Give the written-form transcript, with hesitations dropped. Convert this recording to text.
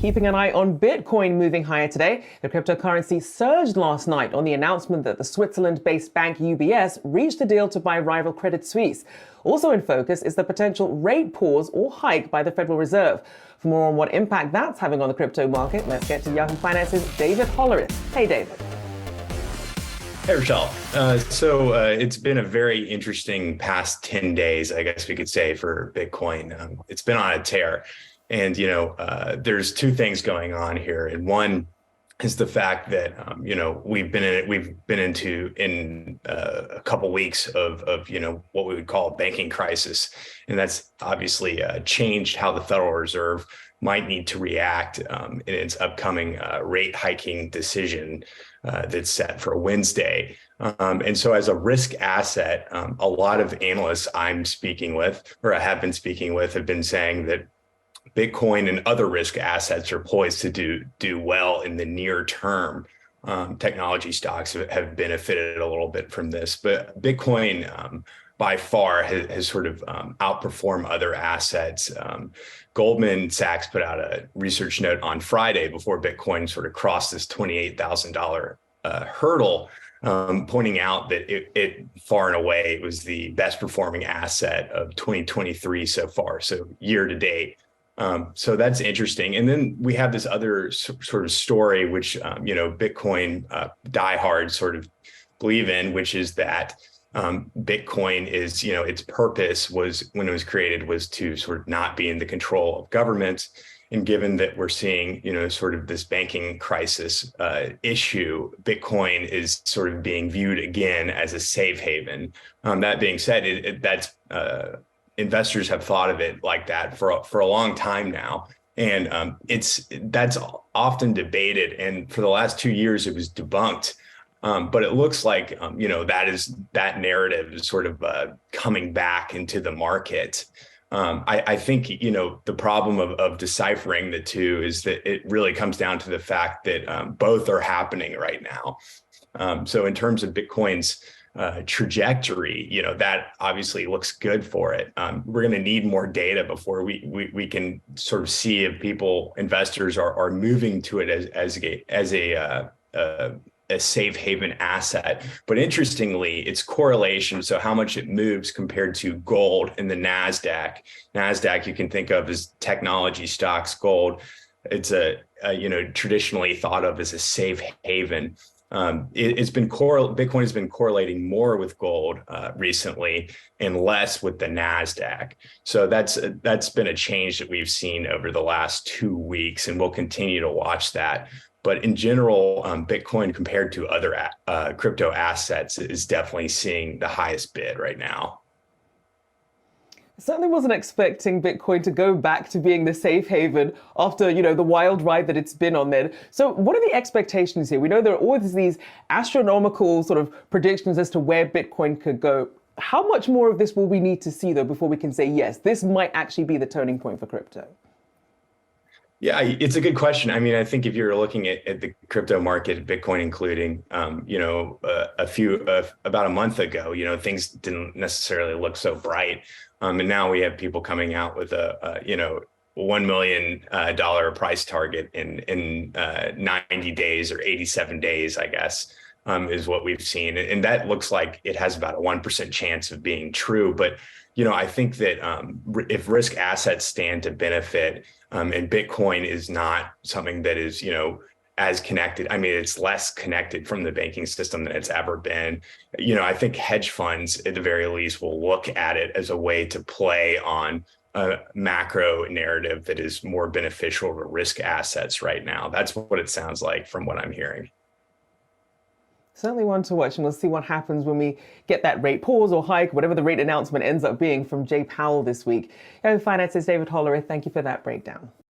Keeping an eye on Bitcoin moving higher today, the cryptocurrency surged last night on the announcement that the Switzerland-based bank UBS reached a deal to buy rival Credit Suisse. Also in focus is the potential rate pause or hike by the Federal Reserve. For more on what impact that's having on the crypto market, let's get to Yahoo Finance's David Hollerith. Hey, David. Hey, Rochelle. It's been a very interesting past 10 days, I guess we could say, for Bitcoin. It's been on a tear. And, there's two things going on here. And one is the fact that, we've been into a couple weeks of what we would call a banking crisis. And that's obviously changed how the Federal Reserve might need to react in its upcoming rate hiking decision that's set for Wednesday. And so as a risk asset, a lot of analysts I'm speaking with, or I have been speaking with, have been saying that Bitcoin and other risk assets are poised to do well in the near term. Technology stocks have benefited a little bit from this, but Bitcoin by far has sort of outperformed other assets. Goldman Sachs put out a research note on Friday before Bitcoin sort of crossed this $28,000 hurdle, pointing out that it far and away was the best performing asset of 2023 so far, so year to date. So that's interesting. And then we have this other sort of story, which, Bitcoin diehards sort of believe in, which is that Bitcoin is, its purpose was, when it was created, was to sort of not be in the control of governments. And given that we're seeing, sort of this banking crisis issue, Bitcoin is sort of being viewed again as a safe haven. That being said, investors have thought of it like that for a long time now. And that's often debated. And for the last 2 years, it was debunked. But it looks like, that narrative is sort of coming back into the market. I think, the problem of deciphering the two is that it really comes down to the fact that both are happening right now. So in terms of Bitcoin's trajectory, that obviously looks good for it. We're going to need more data before we can sort of see if investors are moving to it as a safe haven asset. But interestingly, its correlation, so how much it moves compared to gold and the NASDAQ. NASDAQ you can think of as technology stocks. Gold, it's traditionally thought of as a safe haven. Bitcoin has been correlating more with gold recently and less with the NASDAQ. So that's been a change that we've seen over the last 2 weeks, and we'll continue to watch that. But in general, Bitcoin compared to other crypto assets is definitely seeing the highest bid right now. Certainly wasn't expecting Bitcoin to go back to being the safe haven after, the wild ride that it's been on then. So what are the expectations here? We know there are always these astronomical sort of predictions as to where Bitcoin could go. How much more of this will we need to see, though, before we can say, yes, this might actually be the turning point for crypto? Yeah, it's a good question. I mean, I think if you're looking at the crypto market, Bitcoin including, about a month ago, things didn't necessarily look so bright. And now we have people coming out with a $1 million price target in 90 days or 87 days, I guess, is what we've seen. And that looks like it has about a 1% chance of being true. But, I think that if risk assets stand to benefit, and Bitcoin is not something that is, as connected. I mean, it's less connected from the banking system than it's ever been. I think hedge funds, at the very least, will look at it as a way to play on a macro narrative that is more beneficial to risk assets right now. That's what it sounds like from what I'm hearing. Certainly one to watch, and we'll see what happens when we get that rate pause or hike, whatever the rate announcement ends up being from Jay Powell this week. Yahoo Finance's David Hollerith, thank you for that breakdown.